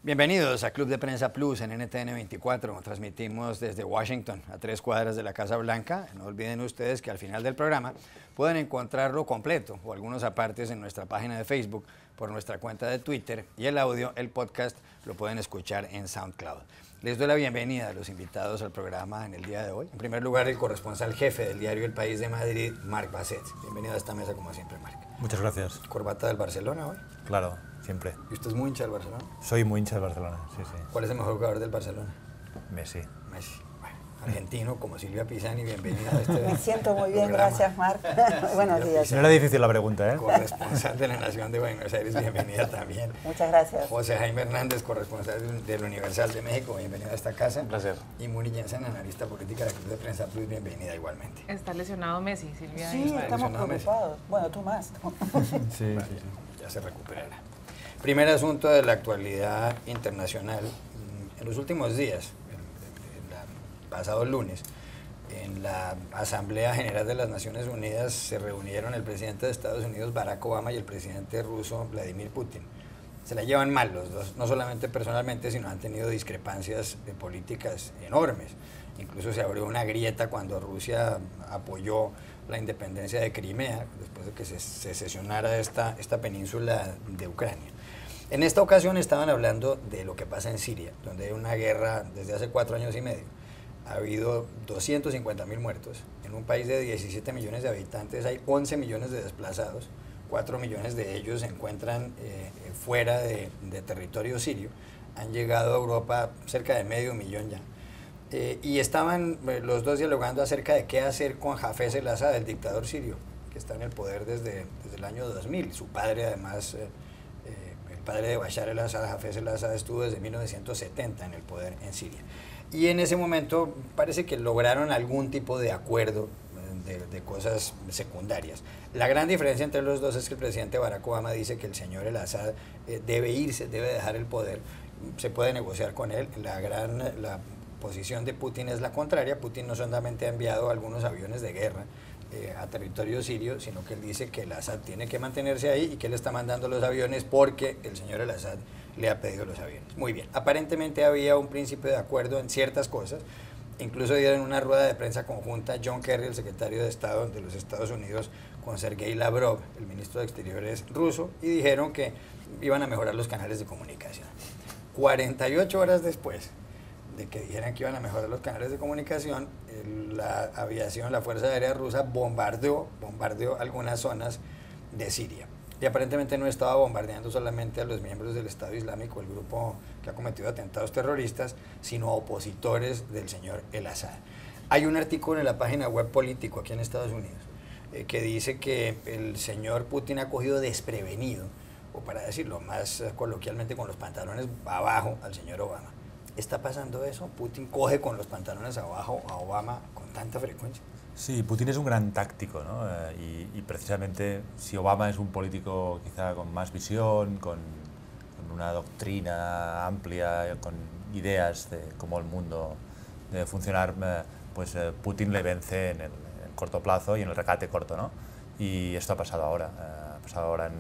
Bienvenidos a Club de Prensa Plus en NTN 24. Transmitimos desde Washington, a 3 cuadras de la Casa Blanca. No olviden ustedes que al final del programa pueden encontrarlo completo o algunos apartes en nuestra página de Facebook, por nuestra cuenta de Twitter, y el audio, el podcast, lo pueden escuchar en SoundCloud. Les doy la bienvenida a los invitados al programa en el día de hoy. En primer lugar, el corresponsal jefe del diario El País de Madrid, Marc Basset. Bienvenido a esta mesa como siempre, Marc. Muchas gracias. ¿Corbata del Barcelona hoy? Claro, siempre. ¿Y usted es muy hincha del Barcelona? Soy muy hincha del Barcelona, sí, sí. ¿Cuál es el mejor jugador del Barcelona? Messi. Messi. Bueno, argentino como Silvia Pisani, bienvenida a este Me siento muy bien, programa. gracias, Marc. Buenos días. No era difícil la pregunta, ¿eh? Corresponsal de la Nación de Buenos Aires, bienvenida también. Muchas gracias. José Jaime Hernández, corresponsal del Universal de México, bienvenido a esta casa. Un placer. Y Muri Jensen, analista política de la Club de Prensa Plus, bienvenida igualmente. Está lesionado Messi, Silvia. Sí, estamos preocupados. Bueno, tú más. Sí, Vale, sí, sí. ya se recuperará. Primer asunto de la actualidad internacional. En los últimos días, pasado lunes, en la Asamblea General de las Naciones Unidas se reunieron el presidente de Estados Unidos, Barack Obama, y el presidente ruso, Vladimir Putin. Se la llevan mal los dos, no solamente personalmente, sino han tenido discrepancias políticas enormes. Incluso se abrió una grieta cuando Rusia apoyó la independencia de Crimea, después de que se sesionara esta península de Ucrania. En esta ocasión estaban hablando de lo que pasa en Siria, donde hay una guerra desde hace 4 años y medio. Ha habido 250.000 muertos. En un país de 17 millones de habitantes hay 11 millones de desplazados. 4 millones de ellos se encuentran fuera de territorio sirio. Han llegado a Europa cerca de medio millón ya. Y estaban los dos dialogando acerca de qué hacer con Hafez el-Assad, el dictador sirio, que está en el poder desde el año 2000. Su padre, además, el padre de Bashar el-Assad, Hafez el-Assad, estuvo desde 1970 en el poder en Siria. Y en ese momento parece que lograron algún tipo de acuerdo de cosas secundarias. La gran diferencia entre los dos es que el presidente Barack Obama dice que el señor el-Assad debe irse, debe dejar el poder, se puede negociar con él. La posición de Putin es la contraria. Putin no solamente ha enviado algunos aviones de guerra a territorio sirio, sino que él dice que el-Assad tiene que mantenerse ahí y que él está mandando los aviones porque el señor el-Assad le ha pedido los aviones. Muy bien, aparentemente había un principio de acuerdo en ciertas cosas. Incluso dieron una rueda de prensa conjunta John Kerry, el secretario de Estado de los Estados Unidos, con Sergei Lavrov, el ministro de Exteriores ruso, y dijeron que iban a mejorar los canales de comunicación. 48 horas después de que dijeran que iban a mejorar los canales de comunicación, la aviación, la Fuerza Aérea Rusa bombardeó algunas zonas de Siria. Y aparentemente no estaba bombardeando solamente a los miembros del Estado Islámico, el grupo que ha cometido atentados terroristas, sino a opositores del señor el-Assad. Hay un artículo en la página web Político aquí en Estados Unidos que dice que el señor Putin ha cogido desprevenido, o para decirlo más coloquialmente, con los pantalones abajo al señor Obama. ¿Está pasando eso? ¿Putin coge con los pantalones abajo a Obama con tanta frecuencia? Sí, Putin es un gran táctico, ¿no? Y precisamente si Obama es un político quizá con más visión, con una doctrina amplia, con ideas de cómo el mundo debe funcionar, pues Putin le vence en el corto plazo y en el recate corto, ¿no? Y esto ha pasado ahora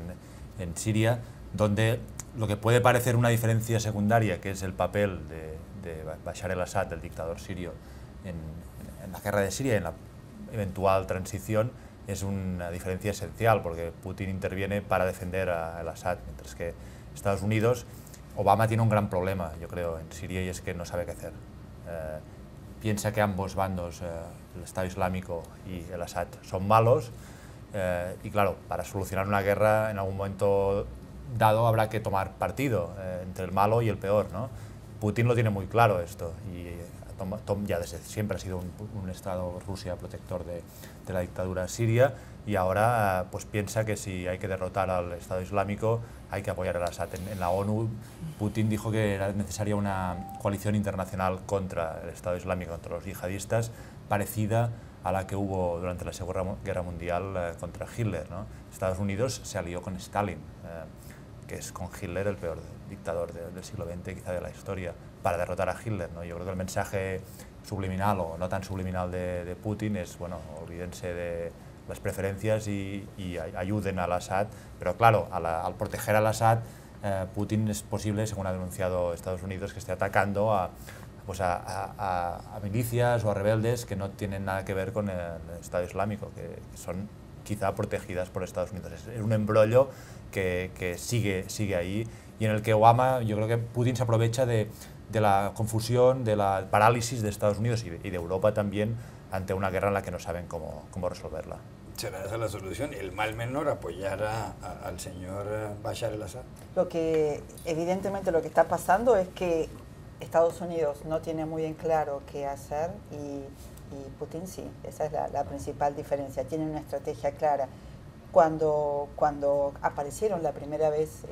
en Siria, donde lo que puede parecer una diferencia secundaria, que es el papel de Bashar el-Assad, del dictador sirio, en la guerra de Siria, en la eventual transición, es una diferencia esencial, porque Putin interviene para defender a el-Assad, mientras que Estados Unidos, Obama tiene un gran problema, yo creo, en Siria, y es que no sabe qué hacer. Piensa que ambos bandos, el Estado Islámico y el-Assad, son malos, y claro, para solucionar una guerra en algún momento dado habrá que tomar partido entre el malo y el peor, ¿no? Putin lo tiene muy claro esto, y ya desde siempre ha sido un Estado, Rusia, protector de la dictadura siria, y ahora pues piensa que si hay que derrotar al Estado Islámico hay que apoyar al Assad. En la ONU Putin dijo que era necesaria una coalición internacional contra el Estado Islámico, contra los yihadistas, parecida a la que hubo durante la Segunda Guerra Mundial contra Hitler, ¿no? Estados Unidos se alió con Stalin, que es con Hitler el peor dictador del siglo XX, quizá de la historia, para derrotar a Hitler, ¿no? Yo creo que el mensaje subliminal o no tan subliminal de Putin es, bueno, olvídense de las preferencias y ayuden al Assad, pero claro, al proteger al Assad, Putin es posible, según ha denunciado Estados Unidos, que esté atacando a milicias o a rebeldes que no tienen nada que ver con el Estado Islámico, que son quizá protegidas por Estados Unidos. Es un embrollo que sigue ahí y en el que Obama, yo creo que Putin se aprovecha de la confusión, de la parálisis de Estados Unidos y de Europa también ante una guerra en la que no saben cómo resolverla. ¿Será esa la solución? ¿El mal menor apoyar al señor Bashar al-Assad? Evidentemente lo que está pasando es que Estados Unidos no tiene muy en claro qué hacer y Putin sí. Esa es la principal diferencia. Tiene una estrategia clara. Cuando aparecieron la primera vez,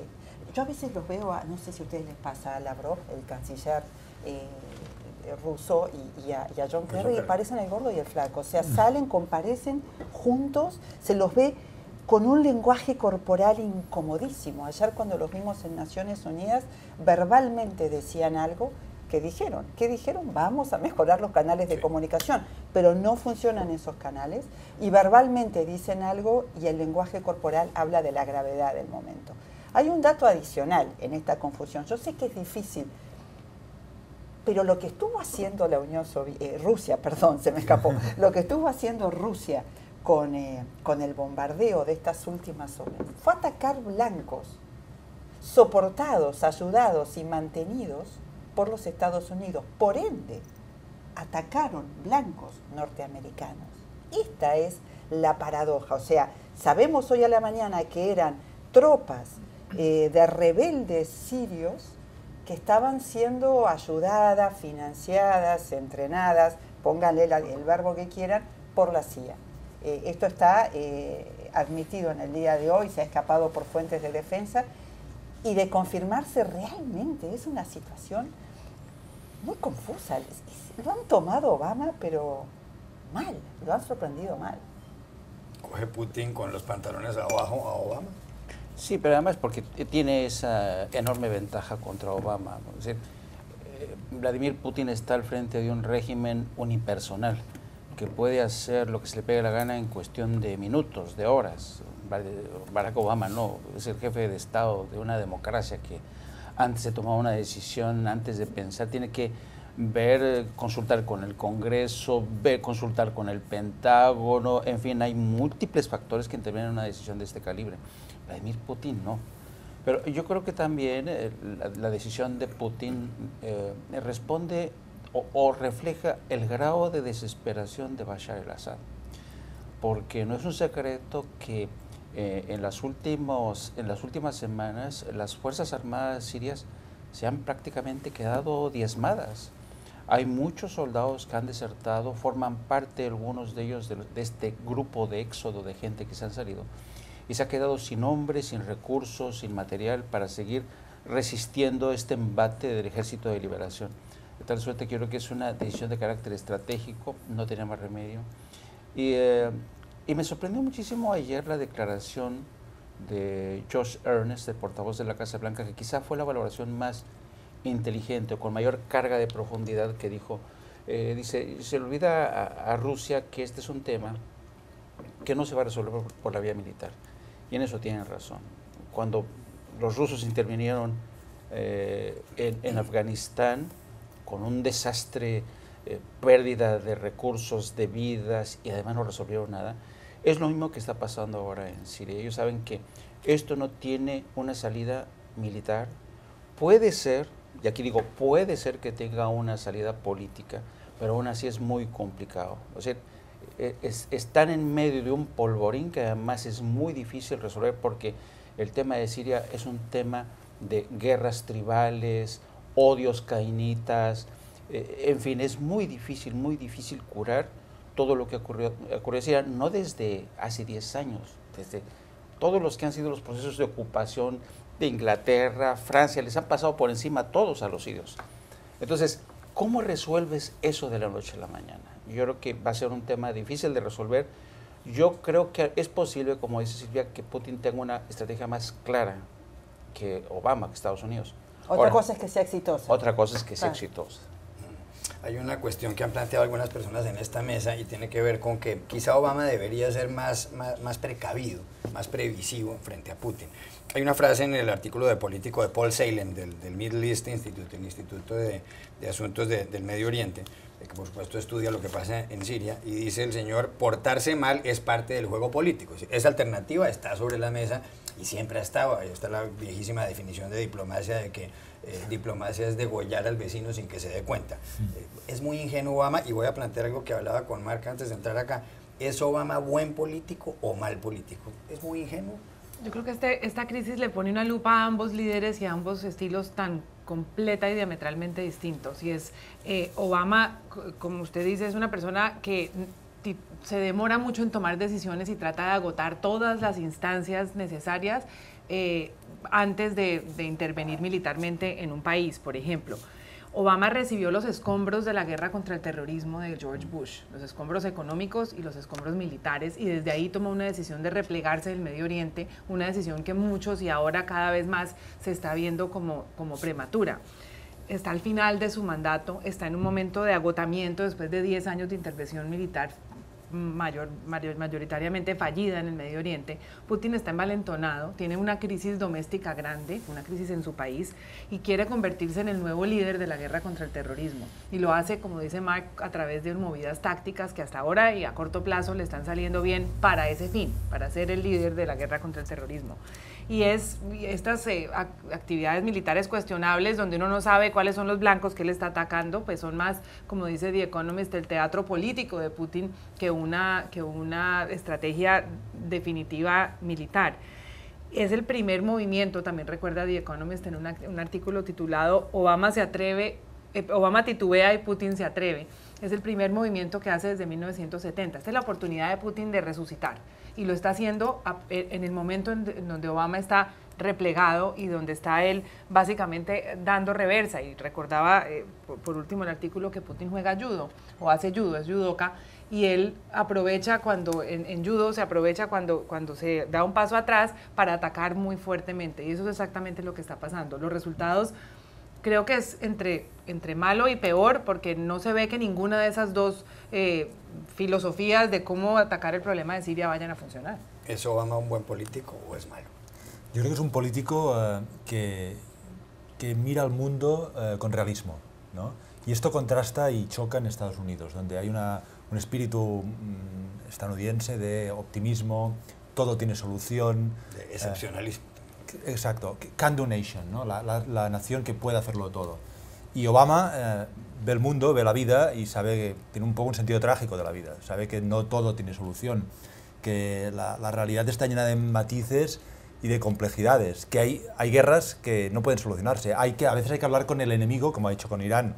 yo a veces los veo, no sé si a ustedes les pasa, a Lavrov, el canciller ruso, y a John Kerry, parecen el gordo y el flaco. O sea, salen, comparecen juntos, se los ve con un lenguaje corporal incomodísimo. Ayer cuando los vimos en Naciones Unidas, verbalmente decían algo que dijeron. ¿Qué dijeron? Vamos a mejorar los canales de comunicación, pero no funcionan esos canales, y verbalmente dicen algo y el lenguaje corporal habla de la gravedad del momento. Hay un dato adicional en esta confusión. Yo sé que es difícil, pero lo que estuvo haciendo la Rusia, se me escapó, lo que estuvo haciendo Rusia con el bombardeo de estas últimas horas fue atacar blancos, soportados, ayudados y mantenidos por los Estados Unidos. Por ende, atacaron blancos norteamericanos. Esta es la paradoja. O sea, sabemos hoy a la mañana que eran tropas de rebeldes sirios que estaban siendo ayudadas, financiadas, entrenadas, pónganle el verbo que quieran, por la CIA. Esto está admitido en el día de hoy, se ha escapado por fuentes de defensa, y de confirmarse realmente es una situación muy confusa. Lo han tomado Obama, pero mal, lo han sorprendido mal. ¿Coge Putin con los pantalones abajo a Obama? Sí, pero además porque tiene esa enorme ventaja contra Obama. Es decir, Vladimir Putin está al frente de un régimen unipersonal que puede hacer lo que se le pegue la gana en cuestión de minutos, de horas. Barack Obama no, es el jefe de Estado de una democracia que antes de tomar una decisión, antes de pensar, tiene que ver, consultar con el Congreso, consultar con el Pentágono, en fin, hay múltiples factores que intervienen en una decisión de este calibre. Vladimir Putin no. Pero yo creo que también la decisión de Putin responde o refleja el grado de desesperación de Bashar al-Assad. Porque no es un secreto que en las últimas semanas las Fuerzas Armadas sirias se han prácticamente quedado diezmadas. Hay muchos soldados que han desertado, forman parte algunos de ellos de este grupo de éxodo de gente que se han salido, y se ha quedado sin hombres, sin recursos, sin material para seguir resistiendo este embate del Ejército de Liberación. De tal suerte que yo creo que es una decisión de carácter estratégico, no tenía más remedio. Y me sorprendió muchísimo ayer la declaración de Josh Earnest, el portavoz de la Casa Blanca, que quizá fue la valoración más inteligente o con mayor carga de profundidad, que dijo, dice, se le olvida a Rusia que este es un tema que no se va a resolver por la vía militar. Y en eso tienen razón. Cuando los rusos intervinieron en Afganistán con un desastre, pérdida de recursos, de vidas, y además no resolvieron nada, es lo mismo que está pasando ahora en Siria. Ellos saben que esto no tiene una salida militar. Puede ser, y aquí digo, puede ser que tenga una salida política, pero aún así es muy complicado. O sea, están en medio de un polvorín que además es muy difícil resolver, porque el tema de Siria es un tema de guerras tribales, odios cainitas, en fin, es muy difícil curar todo lo que ocurrió en Siria, no desde hace 10 años, desde todos los que han sido los procesos de ocupación de Inglaterra, Francia, les han pasado por encima todos a los sirios. Entonces, ¿cómo resuelves eso de la noche a la mañana? Yo creo que va a ser un tema difícil de resolver. Yo creo que es posible, como dice Silvia, que Putin tenga una estrategia más clara que Obama, que Estados Unidos. Otra cosa es que sea exitosa. Otra cosa es que sea exitosa. hay una cuestión que han planteado algunas personas en esta mesa y tiene que ver con que quizá Obama debería ser más precavido, más previsivo frente a Putin. Hay una frase en el artículo de Político de Paul Salem del Middle East Institute, el Instituto de Asuntos del Medio Oriente, que por supuesto estudia lo que pasa en Siria, y dice el señor, portarse mal es parte del juego político. Esa alternativa está sobre la mesa y siempre ha estado. Ahí está la viejísima definición de diplomacia, de que diplomacia es degollar al vecino sin que se dé cuenta. Es muy ingenuo Obama, y voy a plantear algo que hablaba con Marc antes de entrar acá. ¿Es Obama buen político o mal político? ¿Es muy ingenuo? Yo creo que esta crisis le pone una lupa a ambos líderes y a ambos estilos tan completa y diametralmente distintos. Y es Obama, como usted dice, es una persona que se demora mucho en tomar decisiones y trata de agotar todas las instancias necesarias antes de intervenir militarmente en un país, por ejemplo. Obama recibió los escombros de la guerra contra el terrorismo de George Bush, los escombros económicos y los escombros militares, y desde ahí tomó una decisión de replegarse del Medio Oriente, una decisión que muchos y ahora cada vez más se está viendo como prematura. Está al final de su mandato, está en un momento de agotamiento después de 10 años de intervención militar mayoritariamente fallida en el Medio Oriente. Putin está envalentonado, tiene una crisis doméstica grande, una crisis en su país, y quiere convertirse en el nuevo líder de la guerra contra el terrorismo. Y lo hace, como dice Marc, a través de movidas tácticas que hasta ahora y a corto plazo le están saliendo bien para ese fin, para ser el líder de la guerra contra el terrorismo. Y estas actividades militares cuestionables, donde uno no sabe cuáles son los blancos que él está atacando, pues son más, como dice The Economist, el teatro político de Putin que una estrategia definitiva militar. Es el primer movimiento, también recuerda The Economist en un artículo titulado Obama titubea y Putin se atreve. Es el primer movimiento que hace desde 1970. Esta es la oportunidad de Putin de resucitar, y lo está haciendo en el momento en donde Obama está replegado y donde está él básicamente dando reversa. Y recordaba, por último, el artículo que Putin juega judo, o hace judo, es judoka, y él aprovecha cuando, en judo se aprovecha cuando se da un paso atrás para atacar muy fuertemente, y eso es exactamente lo que está pasando. Los resultados creo que es entre malo y peor, porque no se ve que ninguna de esas dos filosofías de cómo atacar el problema de Siria vayan a funcionar. ¿Es Obama un buen político o es malo? Yo creo que es un político que mira al mundo con realismo, ¿no? Y esto contrasta y choca en Estados Unidos, donde hay un espíritu estadounidense de optimismo, todo tiene solución. De excepcionalismo. Exacto, can do nation, ¿no? La nación que puede hacerlo todo. Y Obama ve el mundo, ve la vida y sabe que tiene un poco un sentido trágico de la vida, sabe que no todo tiene solución, que la realidad está llena de matices y de complejidades, que hay guerras que no pueden solucionarse, a veces hay que hablar con el enemigo, como ha hecho con Irán,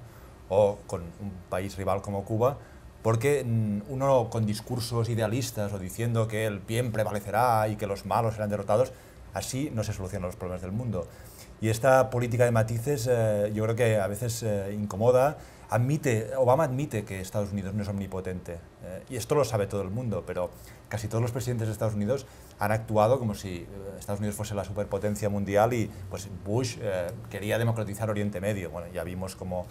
o con un país rival como Cuba, porque uno con discursos idealistas o diciendo que el bien prevalecerá y que los malos serán derrotados, así no se solucionan los problemas del mundo. Y esta política de matices yo creo que a veces incomoda. Obama admite que Estados Unidos no es omnipotente, y esto lo sabe todo el mundo, pero casi todos los presidentes de Estados Unidos han actuado como si Estados Unidos fuese la superpotencia mundial, y pues Bush quería democratizar Oriente Medio. Bueno, ya vimos cómo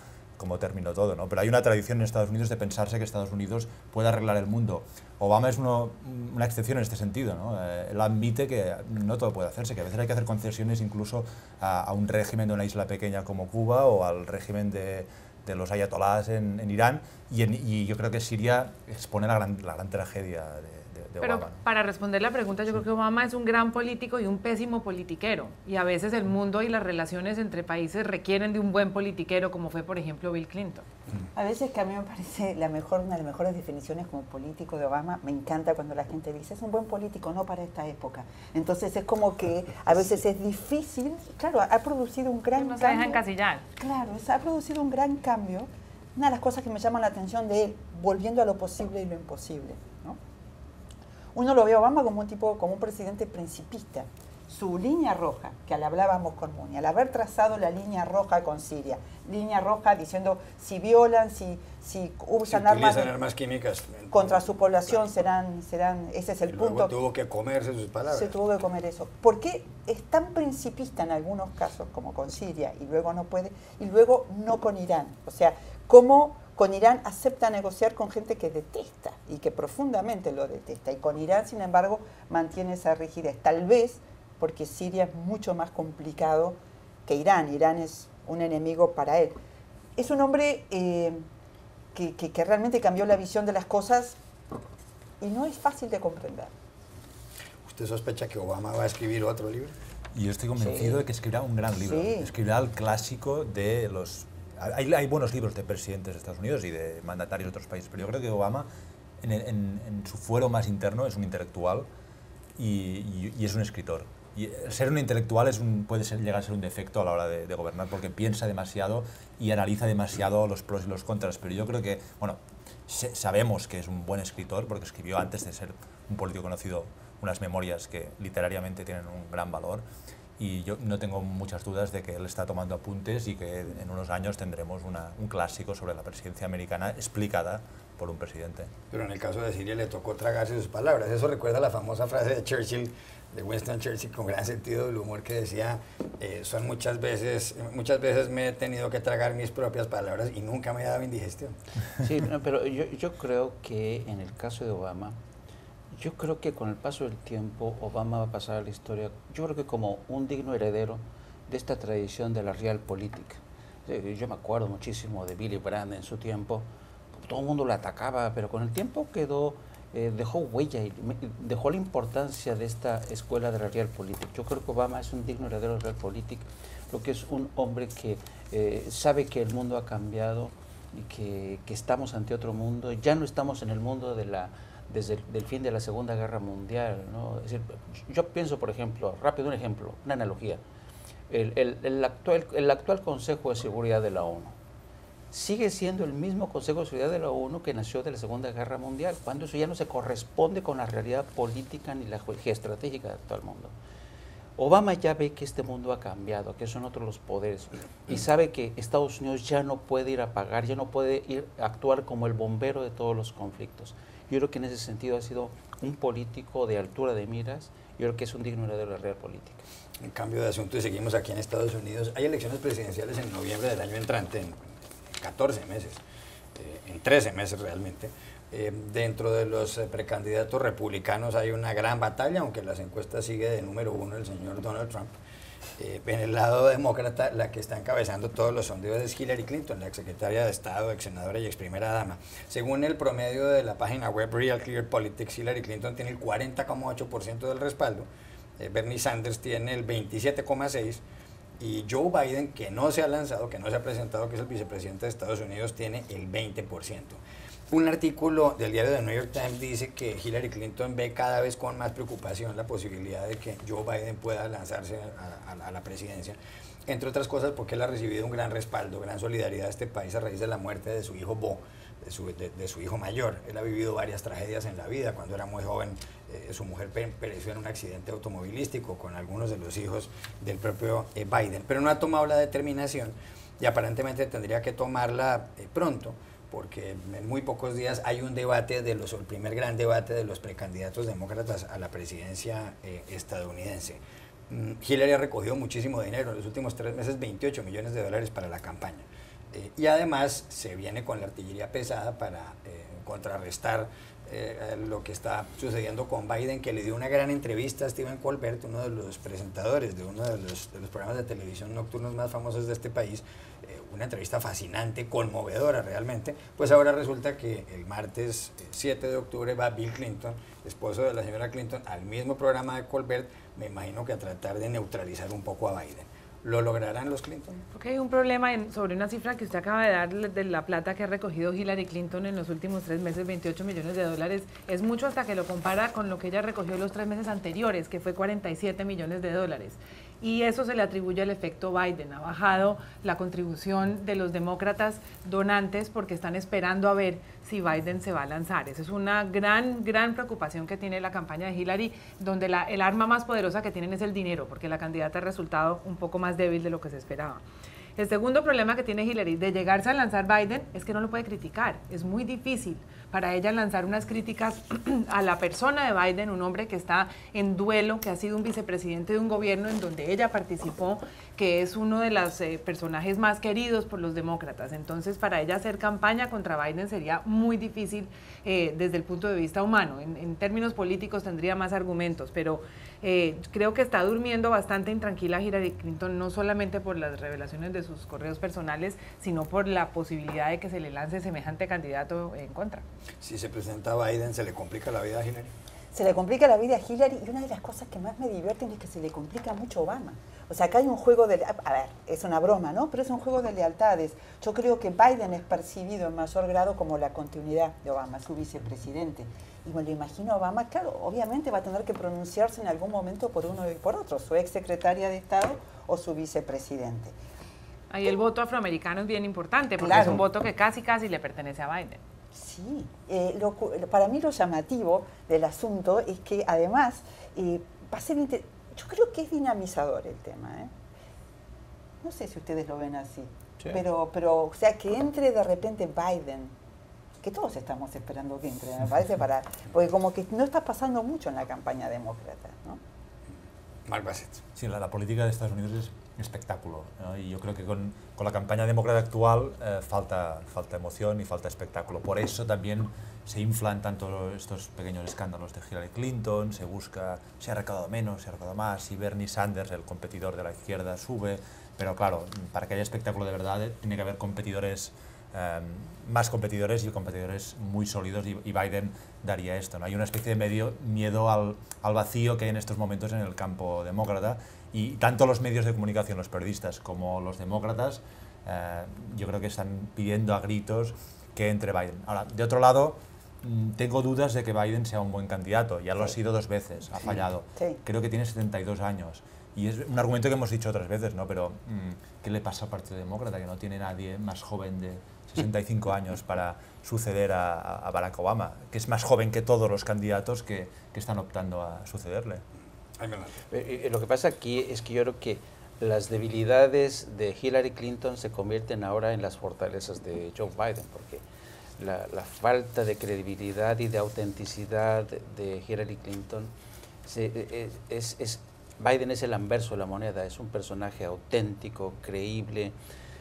terminó todo, ¿no? Pero hay una tradición en Estados Unidos de pensarse que Estados Unidos puede arreglar el mundo. Obama es una excepción en este sentido, ¿no? Él admite que no todo puede hacerse, que a veces hay que hacer concesiones incluso a un régimen de una isla pequeña como Cuba, o al régimen de los ayatolás en Irán, y yo creo que Siria expone la gran tragedia de Pero Obama, ¿no? para responder la pregunta, yo creo que Obama es un gran político y un pésimo politiquero, y a veces el mundo y las relaciones entre países requieren de un buen politiquero, como fue por ejemplo Bill Clinton. A veces, que a mí me parece una de las mejores definiciones como político de Obama, me encanta cuando la gente dice, es un buen político, no para esta época. Entonces es como que a veces es difícil, claro, ha producido un gran No cambio. se deja encasillar. Claro, ha producido un gran cambio. Una de las cosas que me llaman la atención de él, volviendo a lo posible y lo imposible, ¿no? Uno lo ve a Obama como un presidente principista. Su línea roja, que hablábamos con Muni, al haber trazado la línea roja con Siria, línea roja diciendo si violan, si usan armas químicas contra su población, serán ese es el punto. Luego tuvo que comerse sus palabras. Se tuvo que comer eso. ¿Por qué es tan principista en algunos casos como con Siria y luego no puede, y luego no con Irán? O sea, ¿cómo con Irán acepta negociar con gente que detesta y que profundamente lo detesta. Y con Irán, sin embargo, mantiene esa rigidez. Tal vez porque Siria es mucho más complicado que Irán. Irán es un enemigo para él. Es un hombre que realmente cambió la visión de las cosas y no es fácil de comprender. ¿Usted sospecha que Obama va a escribir otro libro? Y yo estoy convencido de que escribirá un gran libro. Sí. Escribirá el clásico de los... Hay buenos libros de presidentes de Estados Unidos y de mandatarios de otros países, pero yo creo que Obama, en su fuero más interno, es un intelectual y es un escritor. Y ser un intelectual puede llegar a ser un defecto a la hora de gobernar, porque piensa demasiado y analiza demasiado los pros y los contras. Pero yo creo que, bueno, sabemos que es un buen escritor, porque escribió antes de ser un político conocido unas memorias que literariamente tienen un gran valor. Y yo no tengo muchas dudas de que él está tomando apuntes y que en unos años tendremos un clásico sobre la presidencia americana explicada por un presidente. Pero en el caso de Siria le tocó tragarse sus palabras. Eso recuerda la famosa frase de Churchill, de Winston Churchill, con gran sentido del humor, que decía, muchas veces me he tenido que tragar mis propias palabras y nunca me he dado indigestión. Sí, pero yo creo que en el caso de Obama, yo creo que con el paso del tiempo Obama va a pasar a la historia, yo creo que como un digno heredero de esta tradición de la realpolitik. Yo me acuerdo muchísimo de Billy Brandt en su tiempo, todo el mundo lo atacaba, pero con el tiempo dejó huella y dejó la importancia de esta escuela de la realpolitik. Yo creo que Obama es un digno heredero de la realpolitik, lo que es un hombre que sabe que el mundo ha cambiado y que estamos ante otro mundo. Ya no estamos en el mundo desde el fin de la Segunda Guerra Mundial, ¿no? Es decir, yo pienso, por ejemplo, rápido un ejemplo, una analogía, el actual Consejo de Seguridad de la ONU sigue siendo el mismo Consejo de Seguridad de la ONU que nació de la Segunda Guerra Mundial, cuando eso ya no se corresponde con la realidad política ni la geoestratégica de todo el mundo. Obama ya ve que este mundo ha cambiado, que son otros los poderes, y sabe que Estados Unidos ya no puede ir a pagar, ya no puede ir a actuar como el bombero de todos los conflictos. Yo creo que en ese sentido ha sido un político de altura de miras. Yo creo que es un digno heredero de la realpolitik. En cambio de asunto, y seguimos aquí en Estados Unidos, hay elecciones presidenciales en noviembre del año entrante, en 14 meses, en 13 meses realmente. Dentro de los precandidatos republicanos hay una gran batalla, aunque las encuestas sigue de número 1 el señor Donald Trump. En el lado demócrata, la que está encabezando todos los sondeos es Hillary Clinton, la exsecretaria de Estado, ex senadora y ex primera dama. Según el promedio de la página web Real Clear Politics, Hillary Clinton tiene el 40,8% del respaldo, Bernie Sanders tiene el 27,6%, y Joe Biden, que no se ha lanzado, que no se ha presentado, que es el vicepresidente de Estados Unidos, tiene el 20%. Un artículo del diario The New York Times dice que Hillary Clinton ve cada vez con más preocupación la posibilidad de que Joe Biden pueda lanzarse a la presidencia, entre otras cosas porque él ha recibido un gran respaldo, gran solidaridad de este país a raíz de la muerte de su hijo Beau, de su hijo mayor. Él ha vivido varias tragedias en la vida. Cuando era muy joven, su mujer pereció en un accidente automovilístico con algunos de los hijos del propio Biden, pero no ha tomado la determinación y aparentemente tendría que tomarla pronto, porque en muy pocos días hay un debate el primer gran debate de los precandidatos demócratas a la presidencia estadounidense. Hillary ha recogido muchísimo dinero en los últimos 3 meses, $28 millones para la campaña. Y además se viene con la artillería pesada para contrarrestar lo que está sucediendo con Biden, que le dio una gran entrevista a Stephen Colbert, uno de los presentadores de uno de los programas de televisión nocturnos más famosos de este país, una entrevista fascinante, conmovedora realmente. Pues ahora resulta que el martes 7 de octubre va Bill Clinton, esposo de la señora Clinton, al mismo programa de Colbert, me imagino que a tratar de neutralizar un poco a Biden. ¿Lo lograrán los Clinton? Porque hay un problema sobre una cifra que usted acaba de dar de la plata que ha recogido Hillary Clinton en los últimos 3 meses, $28 millones. Es mucho hasta que lo compara con lo que ella recogió los 3 meses anteriores, que fue $47 millones. Y eso se le atribuye al efecto Biden. Ha bajado la contribución de los demócratas donantes porque están esperando a ver si Biden se va a lanzar. Esa es una gran preocupación que tiene la campaña de Hillary, donde el arma más poderosa que tienen es el dinero, porque la candidata ha resultado un poco más débil de lo que se esperaba. El segundo problema que tiene Hillary de llegarse a lanzar Biden es que no lo puede criticar. Es muy difícil para ella lanzar unas críticas a la persona de Biden, un hombre que está en duelo, que ha sido un vicepresidente de un gobierno en donde ella participó, que es uno de los personajes más queridos por los demócratas. Entonces, para ella hacer campaña contra Biden sería muy difícil desde el punto de vista humano. En términos políticos tendría más argumentos, pero creo que está durmiendo bastante intranquila Hillary Clinton, no solamente por las revelaciones de sus correos personales, sino por la posibilidad de que se le lance semejante candidato en contra. Si se presenta Biden, ¿se le complica la vida a Hillary? Se le complica la vida a Hillary y una de las cosas que más me divierten es que se le complica mucho a Obama. O sea, acá hay un juego de... A ver, es una broma, ¿no? Pero es un juego de lealtades. Yo creo que Biden es percibido en mayor grado como la continuidad de Obama, su vicepresidente. Y me lo imagino a Obama, claro, obviamente va a tener que pronunciarse en algún momento por uno y por otro, su ex secretaria de Estado o su vicepresidente. Ahí el voto afroamericano es bien importante, porque claro, es un voto que casi le pertenece a Biden. Sí, para mí lo llamativo del asunto es que además va a ser yo creo que es dinamizador el tema, ¿eh? No sé si ustedes lo ven así, sí. pero o sea, que entre de repente Biden, que todos estamos esperando que entre, me parece, porque como que no está pasando mucho en la campaña demócrata, ¿no? Mark Bassett. Sí, la política de Estados Unidos es espectáculo, ¿no? Y yo creo que con la campaña demócrata actual falta emoción y falta espectáculo. Por eso también se inflan tanto estos pequeños escándalos de Hillary Clinton, se busca si ha recaudado menos, si ha recaudado más, si Bernie Sanders, el competidor de la izquierda, sube. Pero claro, para que haya espectáculo de verdad tiene que haber competidores, más competidores y competidores muy sólidos, y Biden daría esto, ¿no? Hay una especie de miedo al vacío que hay en estos momentos en el campo demócrata, y tanto los medios de comunicación, los periodistas, como los demócratas, yo creo que están pidiendo a gritos que entre Biden. Ahora, de otro lado, tengo dudas de que Biden sea un buen candidato, ya lo ha sido 2 veces, ha fallado. Sí. Creo que tiene 72 años. Y es un argumento que hemos dicho otras veces, ¿no? Pero, ¿qué le pasa al Partido Demócrata? Que no tiene nadie más joven de 65 años para suceder a Barack Obama, que es más joven que todos los candidatos que están optando a sucederle. Lo que pasa aquí es que yo creo que las debilidades de Hillary Clinton se convierten ahora en las fortalezas de Joe Biden, porque la falta de credibilidad y de autenticidad de Hillary Clinton Biden es el anverso de la moneda, es un personaje auténtico, creíble.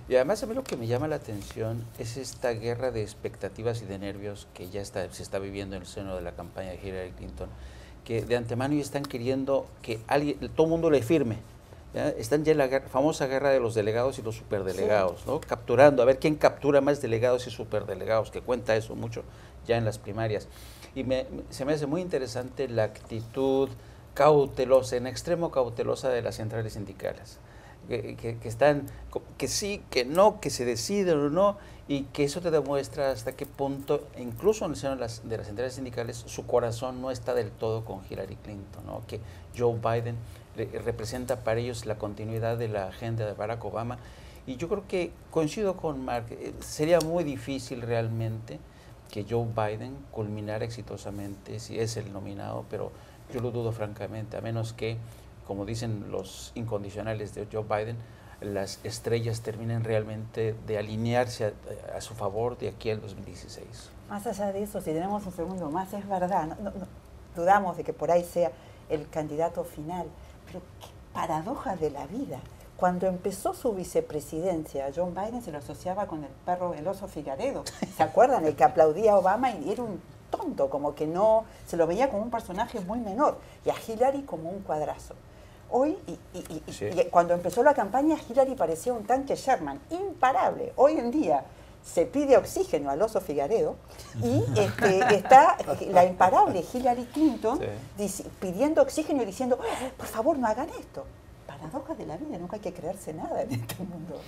Y además a mí lo que me llama la atención es esta guerra de expectativas y de nervios que ya se está viviendo en el seno de la campaña de Hillary Clinton, que de antemano ya están queriendo que todo el mundo le firme. ¿Ya? Están ya en la famosa guerra de los delegados y los superdelegados, ¿no? Capturando, a ver quién captura más delegados y superdelegados, que cuenta eso mucho ya en las primarias. Y se me hace muy interesante la actitud cautelosa, en extremo cautelosa de las centrales sindicales, que están, que sí, que no, que se deciden o no, y que eso te demuestra hasta qué punto, incluso en el seno de las centrales sindicales, su corazón no está del todo con Hillary Clinton, ¿no? Que Joe Biden representa para ellos la continuidad de la agenda de Barack Obama. Y yo creo que coincido con Mark, sería muy difícil realmente que Joe Biden culminara exitosamente si es el nominado, pero yo lo dudo francamente, a menos que, como dicen los incondicionales de Joe Biden, las estrellas terminen realmente de alinearse a su favor de aquí al 2016. Más allá de eso, si tenemos un segundo más, es verdad, no dudamos de que por ahí sea el candidato final, pero qué paradoja de la vida. Cuando empezó su vicepresidencia, John Biden se lo asociaba con el oso Figaredo. ¿Se acuerdan? El que aplaudía a Obama y era un tonto, como que no, se lo veía como un personaje muy menor, y a Hillary como un cuadrazo. Hoy, sí, y cuando empezó la campaña, Hillary parecía un tanque Sherman, imparable. Hoy en día se pide oxígeno al oso Figaredo y está la imparable Hillary Clinton pidiendo oxígeno y diciendo, por favor, no hagan esto. Paradojas de la vida, nunca hay que creerse nada en este mundo.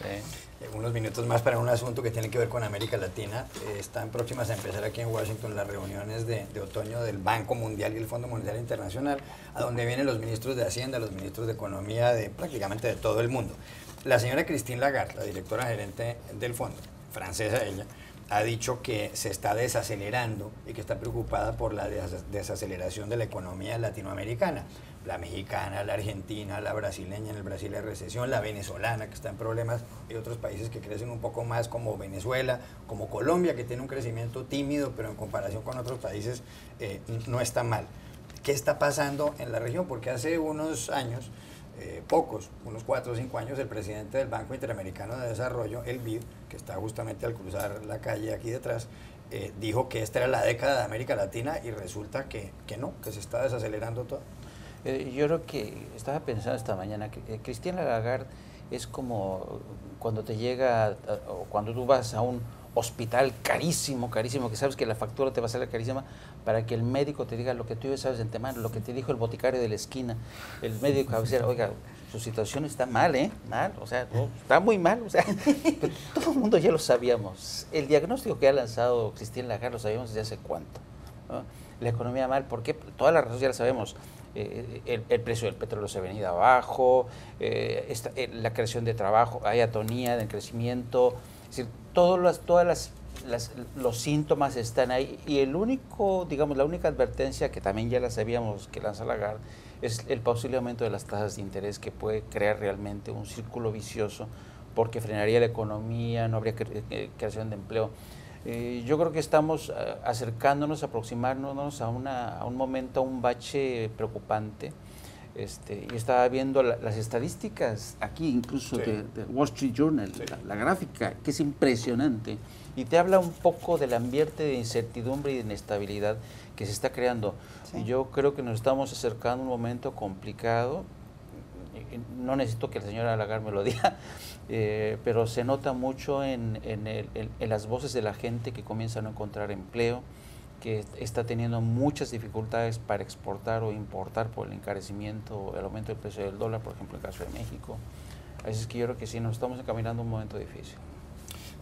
Unos minutos más para un asunto que tiene que ver con América Latina. Están próximas a empezar aquí en Washington las reuniones de otoño del Banco Mundial y el Fondo Monetario Internacional, a donde vienen los ministros de Hacienda, los ministros de Economía de prácticamente de todo el mundo. La señora Christine Lagarde, la directora gerente del fondo, francesa ella, ha dicho que se está desacelerando y que está preocupada por la desaceleración de la economía latinoamericana. la mexicana, la argentina, la brasileña, en el Brasil hay recesión, la venezolana que está en problemas, y otros países que crecen un poco más como Venezuela, como Colombia, que tiene un crecimiento tímido, pero en comparación con otros países no está mal. ¿Qué está pasando en la región? Porque hace unos años, pocos, unos 4 o 5 años, el presidente del Banco Interamericano de Desarrollo, el BID, que está justamente al cruzar la calle aquí detrás, dijo que esta era la década de América Latina y resulta que no, que se está desacelerando todo. Yo creo que estaba pensando esta mañana que Christine Lagarde es como cuando te llega, o cuando tú vas a un hospital carísimo, carísimo, que sabes que la factura te va a salir carísima, para que el médico te diga lo que tú ya sabes de antemano, lo que te dijo el boticario de la esquina. El médico va a decir, oiga, su situación está mal, mal, o sea, está muy mal, o sea, pero todo el mundo ya lo sabíamos. El diagnóstico que ha lanzado Christine Lagarde lo sabíamos desde hace cuánto, ¿no? La economía mal, ¿por qué? Todas las razones ya las sabemos. El precio del petróleo se ha venido abajo, la creación de trabajo, hay atonía del crecimiento, es decir, todos los síntomas están ahí, y el único, digamos, la única advertencia que también ya la sabíamos que lanza Lagarde es el posible aumento de las tasas de interés, que puede crear realmente un círculo vicioso porque frenaría la economía, no habría creación de empleo. Yo creo que estamos acercándonos, aproximándonos a un momento, a un bache preocupante. Y estaba viendo las estadísticas aquí, incluso sí, de Wall Street Journal, sí, la gráfica, que es impresionante, y te habla un poco del ambiente de incertidumbre y de inestabilidad que se está creando. Sí. Y yo creo que nos estamos acercando a un momento complicado. No necesito que la señora Lagarde me lo diga, pero se nota mucho en las voces de la gente que comienza a no encontrar empleo, que está teniendo muchas dificultades para exportar o importar por el encarecimiento, el aumento del precio del dólar, por ejemplo, en el caso de México. Así es que yo creo que sí, nos estamos encaminando a un momento difícil.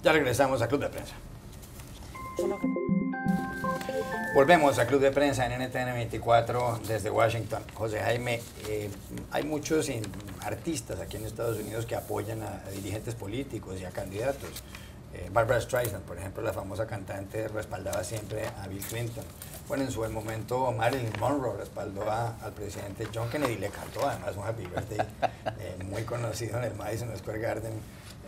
Ya regresamos a Club de Prensa. Volvemos a Club de Prensa en NTN 24 desde Washington. José Jaime, hay muchos artistas aquí en Estados Unidos que apoyan a dirigentes políticos y a candidatos. Barbra Streisand, por ejemplo, la famosa cantante, respaldaba siempre a Bill Clinton. Bueno, en su momento Marilyn Monroe respaldó al presidente John Kennedy, le cantó además un Happy Birthday muy conocido en el Madison Square Garden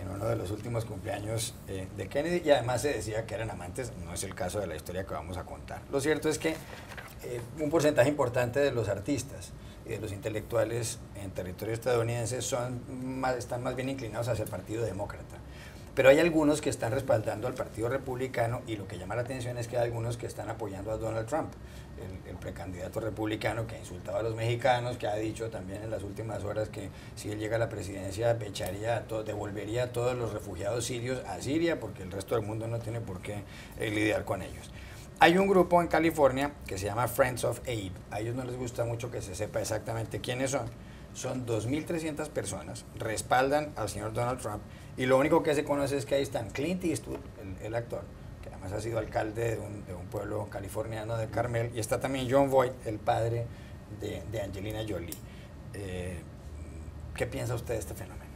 en uno de los últimos cumpleaños de Kennedy, y además se decía que eran amantes. No es el caso de la historia que vamos a contar. Lo cierto es que un porcentaje importante de los artistas y de los intelectuales en territorio estadounidense están más bien inclinados hacia el Partido Demócrata. Pero hay algunos que están respaldando al Partido Republicano, y lo que llama la atención es que hay algunos que están apoyando a Donald Trump, el precandidato republicano que ha insultado a los mexicanos, que ha dicho también en las últimas horas que si él llega a la presidencia devolvería a todos los refugiados sirios a Siria, porque el resto del mundo no tiene por qué lidiar con ellos. Hay un grupo en California que se llama Friends of Abe. A ellos no les gusta mucho que se sepa exactamente quiénes son. Son 2.300 personas, respaldan al señor Donald Trump, y lo único que se conoce es que ahí están Clint Eastwood, el actor, que además ha sido alcalde de un pueblo californiano de Carmel, y está también Jon Voight, el padre de Angelina Jolie. ¿Qué piensa usted de este fenómeno?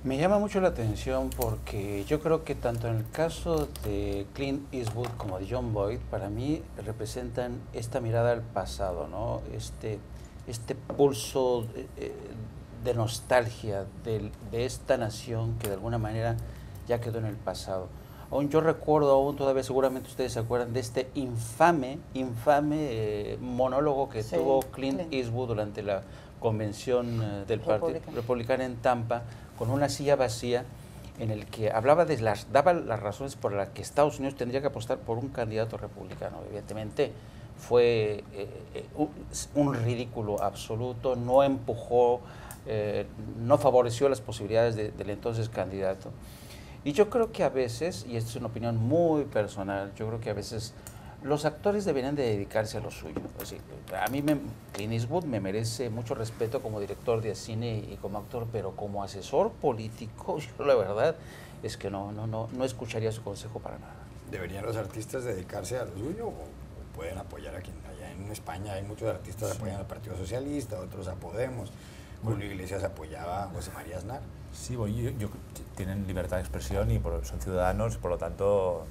Me llama mucho la atención porque yo creo que tanto en el caso de Clint Eastwood como de Jon Voight, para mí representan esta mirada al pasado, ¿no? Este pulso de nostalgia de esta nación que de alguna manera ya quedó en el pasado. Aún yo recuerdo, todavía seguramente ustedes se acuerdan de este infame monólogo que tuvo Clint Eastwood durante la convención del Partido Republicano en Tampa, con una silla vacía, en el que daba las razones por las que Estados Unidos tendría que apostar por un candidato republicano. Evidentemente fue un ridículo absoluto, no empujó, no favoreció las posibilidades del entonces candidato. Y yo creo que a veces, y esto es una opinión muy personal, yo creo que a veces los actores deberían de dedicarse a lo suyo. Es decir, a mí Clint Eastwood me merece mucho respeto como director de cine y como actor, pero como asesor político, yo la verdad es que no escucharía su consejo para nada. ¿Deberían los artistas dedicarse a lo suyo o pueden apoyar a quien? Allá en España hay muchos artistas que apoyan al Partido Socialista, otros a Podemos. Julio Iglesias apoyaba a José María Aznar. Sí, tienen libertad de expresión y son ciudadanos, por lo tanto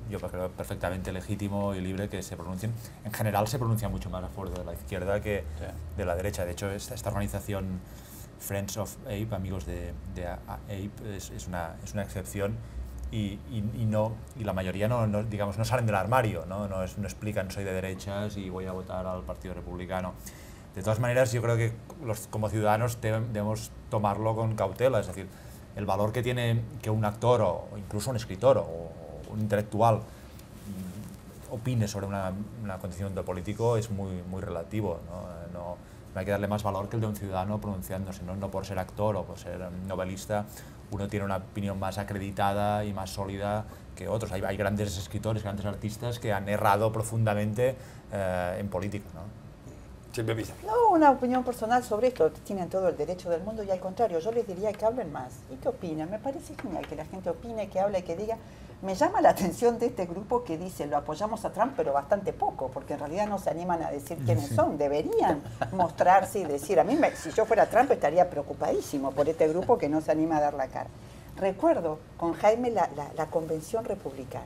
yo creo perfectamente legítimo y libre que se pronuncien. En general se pronuncia mucho más a favor de la izquierda que de la derecha. De hecho, esta organización Friends of Ape, amigos de Ape, es una excepción y la mayoría digamos, no salen del armario, no explican soy de derechas y voy a votar al Partido Republicano. De todas maneras, yo creo que como ciudadanos debemos tomarlo con cautela, es decir, el valor que tiene que un actor o incluso un escritor o un intelectual opine sobre un acontecimiento político es muy relativo, no hay que darle más valor que el de un ciudadano pronunciándose, no por ser actor o por ser novelista uno tiene una opinión más acreditada y más sólida que otros. Hay grandes escritores, grandes artistas que han errado profundamente en política, ¿no? Silvia Pisa. No, una opinión personal sobre esto, tienen todo el derecho del mundo y al contrario, yo les diría que hablen más. ¿Y qué opinan? Me parece genial que la gente opine, que hable, que diga. Me llama la atención de este grupo que dice, lo apoyamos a Trump, pero bastante poco, porque en realidad no se animan a decir quiénes son. Deberían mostrarse y decir, si yo fuera Trump estaría preocupadísimo por este grupo que no se anima a dar la cara. Recuerdo con Jaime la convención republicana.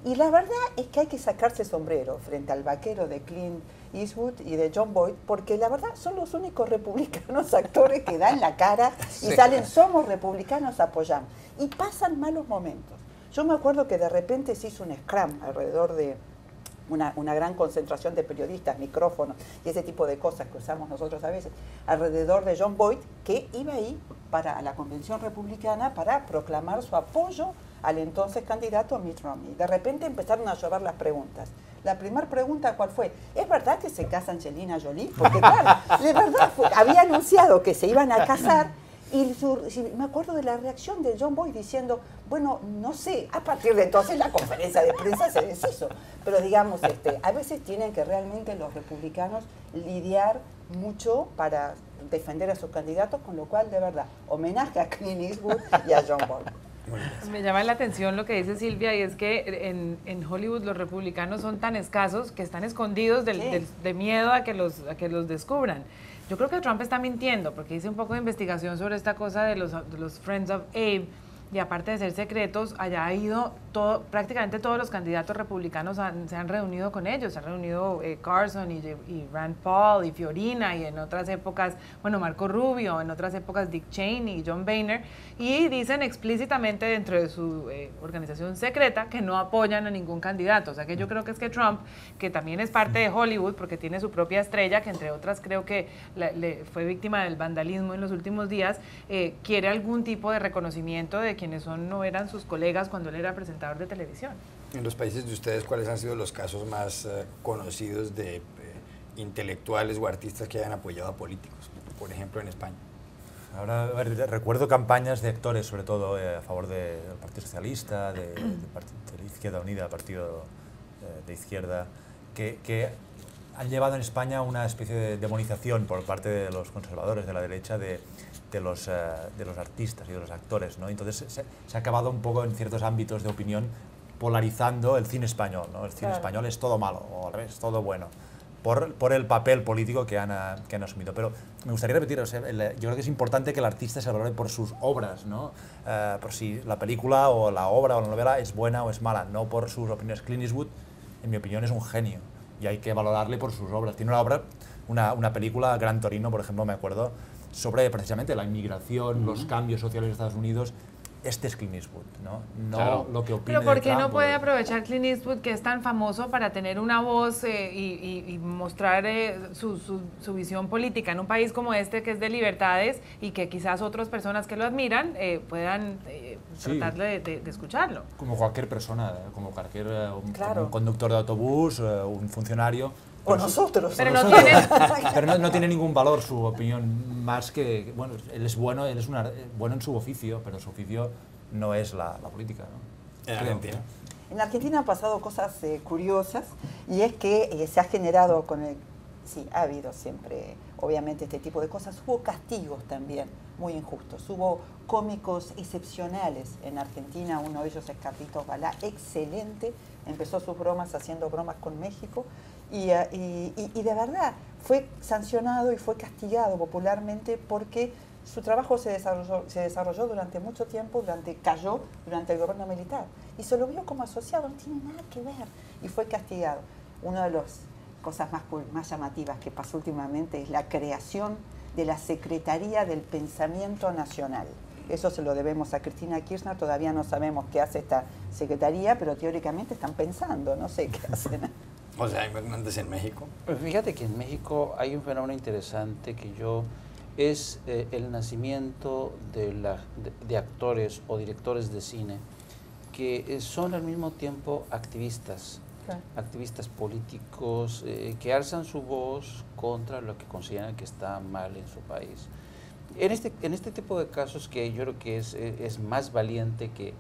Y la verdad es que hay que sacarse sombrero frente al vaquero de Clint Eastwood y de John Boyd, porque la verdad son los únicos republicanos actores que dan la cara y salen, somos republicanos, apoyamos. Y pasan malos momentos. Yo me acuerdo que de repente se hizo un scrum alrededor de una gran concentración de periodistas, micrófonos y ese tipo de cosas que usamos nosotros a veces, alrededor de John Boyd, que iba ahí para la convención republicana para proclamar su apoyo al entonces candidato Mitt Romney. De repente empezaron a llover las preguntas. La primera pregunta, ¿cuál fue? ¿Es verdad que se casa Angelina Jolie? Porque claro, de verdad, había anunciado que se iban a casar y me acuerdo de la reacción de John Boyd diciendo, bueno, no sé, a partir de entonces la conferencia de prensa se deshizo. Pero digamos, a veces tienen que realmente los republicanos lidiar mucho para defender a sus candidatos, con lo cual, de verdad, homenaje a Clint Eastwood y a John Boyd. Me llama la atención lo que dice Silvia, y es que en Hollywood los republicanos son tan escasos que están escondidos de miedo a que los descubran. Yo creo que Trump está mintiendo, porque hice un poco de investigación sobre esta cosa de los Friends of Abe, y aparte de ser secretos, allá ha ido prácticamente todos los candidatos republicanos se han reunido con ellos. Se han reunido Carson y Rand Paul y Fiorina, y en otras épocas, bueno, Marco Rubio, en otras épocas Dick Cheney y John Boehner, y dicen explícitamente dentro de su organización secreta que no apoyan a ningún candidato. O sea que yo creo que es que Trump, que también es parte de Hollywood porque tiene su propia estrella, que entre otras creo que fue víctima del vandalismo en los últimos días, quiere algún tipo de reconocimiento de quienes no eran sus colegas cuando él era presentador de televisión. En los países de ustedes, ¿cuáles han sido los casos más conocidos de intelectuales o artistas que hayan apoyado a políticos? Por ejemplo, en España. Ahora, a ver, recuerdo campañas de actores, sobre todo a favor del Partido Socialista, de Izquierda Unida, Partido de Izquierda, que han llevado en España una especie de demonización por parte de los conservadores de la derecha de los artistas y de los actores, ¿no? Entonces se ha acabado un poco en ciertos ámbitos de opinión polarizando el cine español, ¿no? El cine español es todo malo, o al revés, todo bueno, por el papel político que han asumido. Pero me gustaría repetir, o sea, yo creo que es importante que el artista se valore por sus obras, ¿no? Por si la película o la obra o la novela es buena o es mala, no por sus opiniones. Clint Eastwood, en mi opinión, es un genio y hay que valorarle por sus obras. Tiene una película, Gran Torino, por ejemplo, me acuerdo, sobre precisamente la inmigración, los cambios sociales de Estados Unidos. Este es Clint Eastwood, ¿no? Claro. Lo que opina. Pero ¿por qué no puede aprovechar Clint Eastwood, que es tan famoso, para tener una voz y mostrar su visión política en un país como este, que es de libertades, y que quizás otras personas que lo admiran puedan tratar de escucharlo? Como cualquier persona, como cualquier como un conductor de autobús, un funcionario. O nosotros. Pero no tiene ningún valor su opinión, más que, bueno, él es bueno en su oficio, pero su oficio no es la política, ¿no? En Argentina. En Argentina han pasado cosas curiosas, y es que se ha generado sí, ha habido siempre, obviamente, este tipo de cosas. Hubo castigos también muy injustos. Hubo cómicos excepcionales en Argentina. Uno de ellos es Carlitos Balá, excelente. Empezó sus bromas haciendo bromas con México. Y de verdad fue sancionado y fue castigado popularmente porque su trabajo se desarrolló durante mucho tiempo, cayó durante el gobierno militar. Y se lo vio como asociado, no tiene nada que ver. Y fue castigado. Una de las cosas más llamativas que pasó últimamente es la creación de la Secretaría del Pensamiento Nacional. Eso se lo debemos a Cristina Kirchner, todavía no sabemos qué hace esta secretaría, pero teóricamente están pensando, no sé qué hacen. José Jaime Hernández en México. Pues fíjate que en México hay un fenómeno interesante es el nacimiento de actores o directores de cine que son al mismo tiempo activistas, activistas políticos que alzan su voz contra lo que consideran que está mal en su país. En este tipo de casos, que yo creo que es más valiente que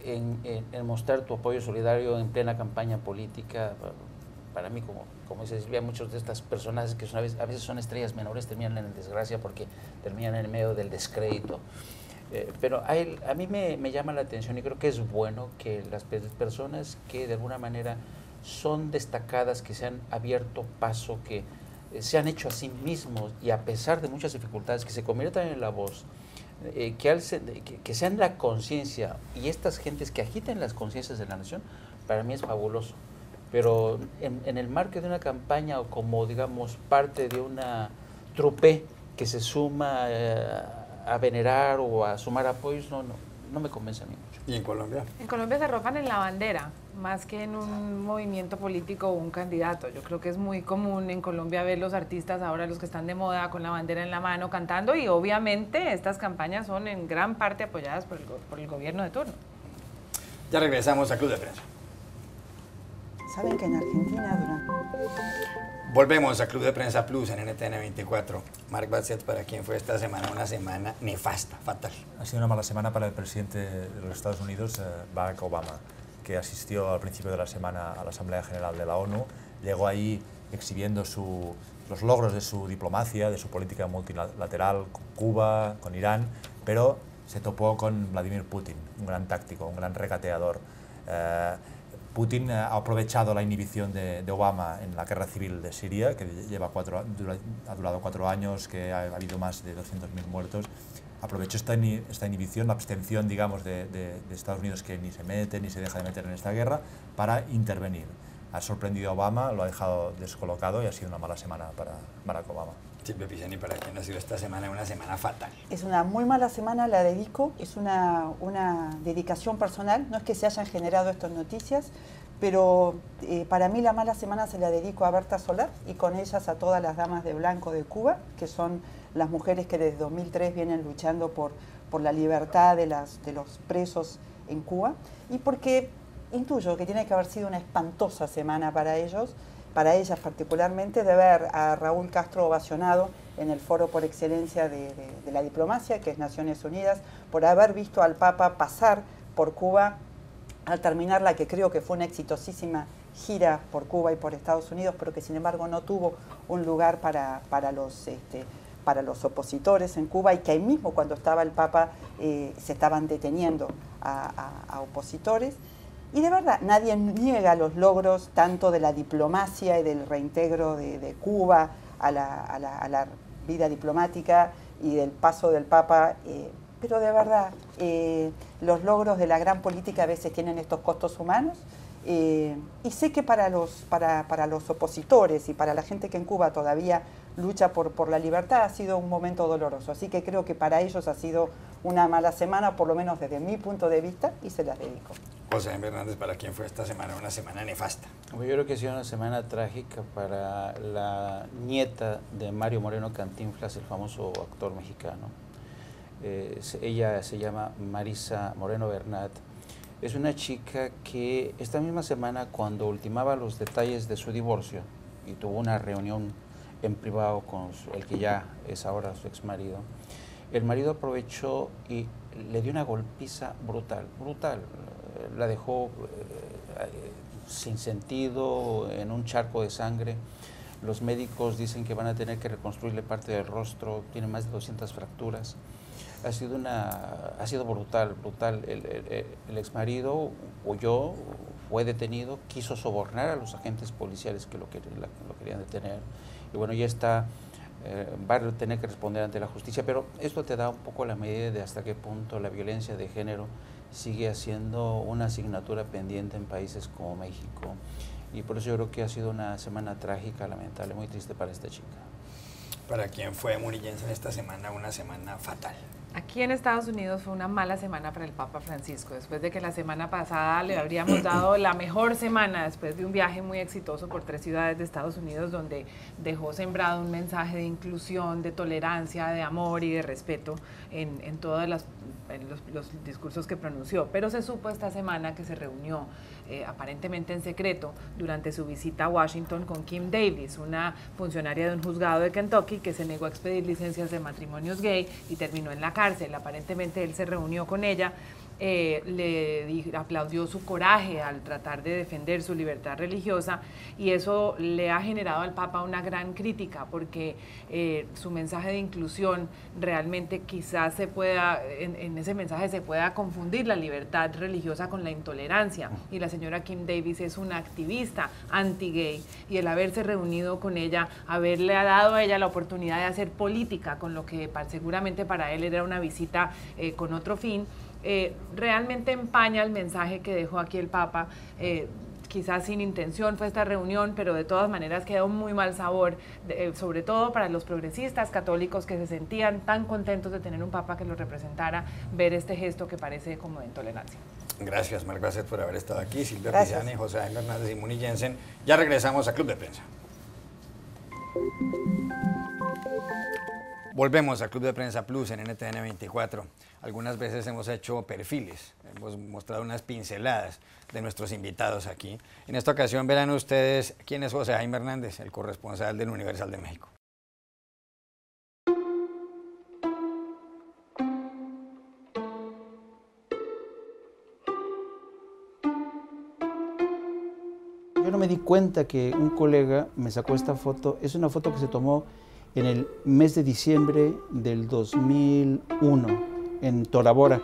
en mostrar tu apoyo solidario en plena campaña política. Para mí, como dice Silvia, muchos de estas personas que a veces son estrellas menores terminan en desgracia porque terminan en medio del descrédito. Pero a mí me llama la atención y creo que es bueno que las personas que de alguna manera son destacadas, que se han abierto paso, que se han hecho a sí mismos y a pesar de muchas dificultades, que se conviertan en la voz, que sean la conciencia, y estas gentes que agitan las conciencias de la nación, para mí es fabuloso. Pero en el marco de una campaña o como, digamos, parte de una trupe que se suma a venerar o a sumar apoyos, no me convence a mí mucho. ¿Y en Colombia? En Colombia se arropan en la bandera, más que en un movimiento político o un candidato. Yo creo que es muy común en Colombia ver los artistas ahora, los que están de moda, con la bandera en la mano, cantando, y obviamente estas campañas son en gran parte apoyadas por el gobierno de turno. Ya regresamos a Club de Prensa. Saben que en Argentina Volvemos a Club de Prensa Plus en NTN 24. Marc Batset, ¿para quién fue esta semana? Una semana nefasta, fatal. Ha sido una mala semana para el presidente de los Estados Unidos, Barack Obama, que asistió al principio de la semana a la Asamblea General de la ONU. Llegó ahí exhibiendo los logros de su diplomacia, de su política multilateral con Cuba, con Irán, pero se topó con Vladimir Putin, un gran táctico, un gran regateador. Putin ha aprovechado la inhibición de Obama en la guerra civil de Siria, que ha durado 4 años, que ha habido más de 200.000 muertos. Aprovechó esta inhibición, la abstención, digamos, de Estados Unidos, que ni se mete ni se deja de meter en esta guerra, para intervenir. Ha sorprendido a Obama, lo ha dejado descolocado y ha sido una mala semana para Barack Obama. Silvia Pisani, ¿para quién ha sido esta semana? Una semana fatal. es una muy mala semana, la dedico, es una dedicación personal, no es que se hayan generado estas noticias, pero para mí la mala semana se la dedico a Berta Solá y con ellas a todas las damas de blanco de Cuba, que son las mujeres que desde 2003 vienen luchando por la libertad de los presos en Cuba, y porque intuyo que tiene que haber sido una espantosa semana para ellos, para ellas particularmente, de ver a Raúl Castro ovacionado en el foro por excelencia de la diplomacia, que es Naciones Unidas, por haber visto al Papa pasar por Cuba al terminar la que creo que fue una exitosísima gira por Cuba y por Estados Unidos, pero que sin embargo no tuvo un lugar para los opositores en Cuba, y que ahí mismo cuando estaba el Papa se estaban deteniendo a opositores. Y de verdad, nadie niega los logros tanto de la diplomacia y del reintegro de Cuba a la vida diplomática y del paso del Papa, pero de verdad, los logros de la gran política a veces tienen estos costos humanos, y sé que para los opositores y para la gente que en Cuba todavía lucha por la libertad ha sido un momento doloroso, así que creo que para ellos ha sido una mala semana, por lo menos desde mi punto de vista, y se las dedico. José Jaime Hernández, ¿para quién fue esta semana? Una semana nefasta. Yo creo que ha sido una semana trágica para la nieta de Mario Moreno Cantinflas, el famoso actor mexicano. Ella se llama Marisa Moreno Bernat. Es una chica que esta misma semana, cuando ultimaba los detalles de su divorcio y tuvo una reunión en privado con el que ya es ahora su exmarido, el marido aprovechó y le dio una golpiza brutal. La dejó sin sentido, en un charco de sangre. Los médicos dicen que van a tener que reconstruirle parte del rostro, tiene más de 200 fracturas. Ha sido brutal. El exmarido huyó, fue detenido, quiso sobornar a los agentes policiales que lo querían detener. Y bueno, ya está va a tener que responder ante la justicia, pero esto te da un poco la medida de hasta qué punto la violencia de género sigue siendo una asignatura pendiente en países como México. Y por eso yo creo que ha sido una semana trágica, lamentable, muy triste para esta chica. Para quien fue Muni Jensen esta semana, una semana fatal. Aquí en Estados Unidos fue una mala semana para el Papa Francisco, después de que la semana pasada le habríamos dado la mejor semana después de un viaje muy exitoso por 3 ciudades de Estados Unidos donde dejó sembrado un mensaje de inclusión, de tolerancia, de amor y de respeto en todos los discursos que pronunció. Pero se supo esta semana que se reunió aparentemente en secreto durante su visita a Washington con Kim Davis, una funcionaria de un juzgado de Kentucky que se negó a expedir licencias de matrimonios gay y terminó en la cárcel. Aparentemente él se reunió con ella, aplaudió su coraje al tratar de defender su libertad religiosa y eso le ha generado al Papa una gran crítica porque su mensaje de inclusión realmente quizás se pueda, en ese mensaje se pueda confundir la libertad religiosa con la intolerancia y la señora Kim Davis es una activista anti-gay y el haberse reunido con ella, haberle dado a ella la oportunidad de hacer política con lo que seguramente para él era una visita con otro fin, realmente empaña el mensaje que dejó aquí el Papa. Quizás sin intención fue esta reunión, pero de todas maneras quedó un muy mal sabor, sobre todo para los progresistas católicos que se sentían tan contentos de tener un Papa que los representara, ver este gesto que parece como de intolerancia. Gracias, Marc Basset, por haber estado aquí. Silvia Pisani, José Jaime Hernández y Muni Jensen. Ya regresamos a Club de Prensa. Volvemos a Club de Prensa Plus en NTN 24. Algunas veces hemos hecho perfiles, hemos mostrado unas pinceladas de nuestros invitados aquí. En esta ocasión verán ustedes quién es José Jaime Hernández, el corresponsal del Universal de México. Yo no me di cuenta que un colega me sacó esta foto. Es una foto que se tomó en el mes de diciembre del 2001 en Tora Bora.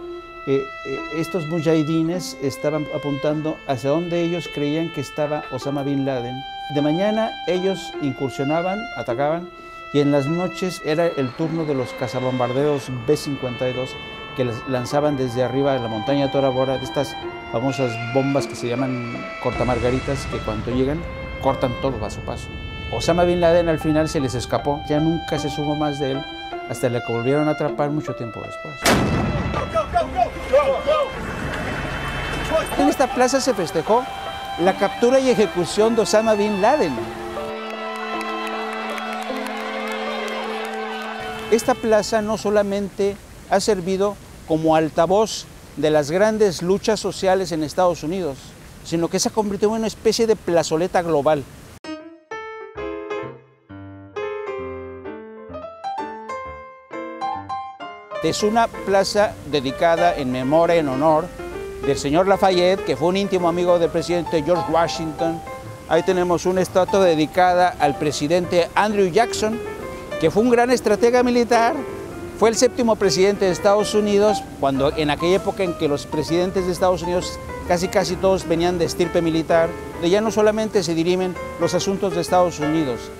Estos mujahidines estaban apuntando hacia donde ellos creían que estaba Osama Bin Laden. De mañana ellos incursionaban, atacaban, y en las noches era el turno de los cazabombarderos B-52 que lanzaban desde arriba de la montaña de Tora Bora, de estas famosas bombas que se llaman cortamargaritas, que cuando llegan cortan todo a su paso. Osama Bin Laden al final se les escapó, ya nunca se supo más de él, hasta la que volvieron a atrapar mucho tiempo después. En esta plaza se festejó la captura y ejecución de Osama Bin Laden. Esta plaza no solamente ha servido como altavoz de las grandes luchas sociales en Estados Unidos, sino que se ha convertido en una especie de plazoleta global. Es una plaza dedicada en memoria, en honor del señor Lafayette, que fue un íntimo amigo del presidente George Washington. Ahí tenemos una estatua dedicada al presidente Andrew Jackson, que fue un gran estratega militar. Fue el 7º presidente de Estados Unidos, cuando en aquella época en que los presidentes de Estados Unidos casi todos venían de estirpe militar, de ya no solamente se dirimen los asuntos de Estados Unidos.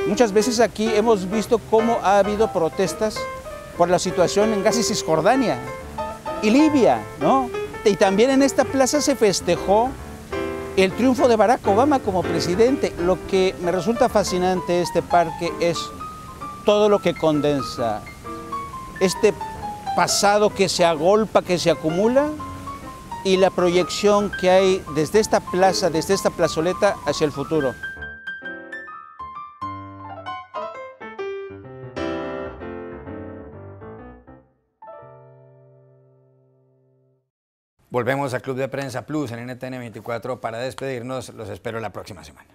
Muchas veces aquí hemos visto cómo ha habido protestas por la situación en Gaza y Cisjordania y Libia, ¿no? Y también en esta plaza se festejó el triunfo de Barack Obama como presidente. Lo que me resulta fascinante de este parque es todo lo que condensa, este pasado que se agolpa, que se acumula, y la proyección que hay desde esta plaza, desde esta plazoleta hacia el futuro. Volvemos a Club de Prensa Plus en NTN 24 para despedirnos. Los espero la próxima semana.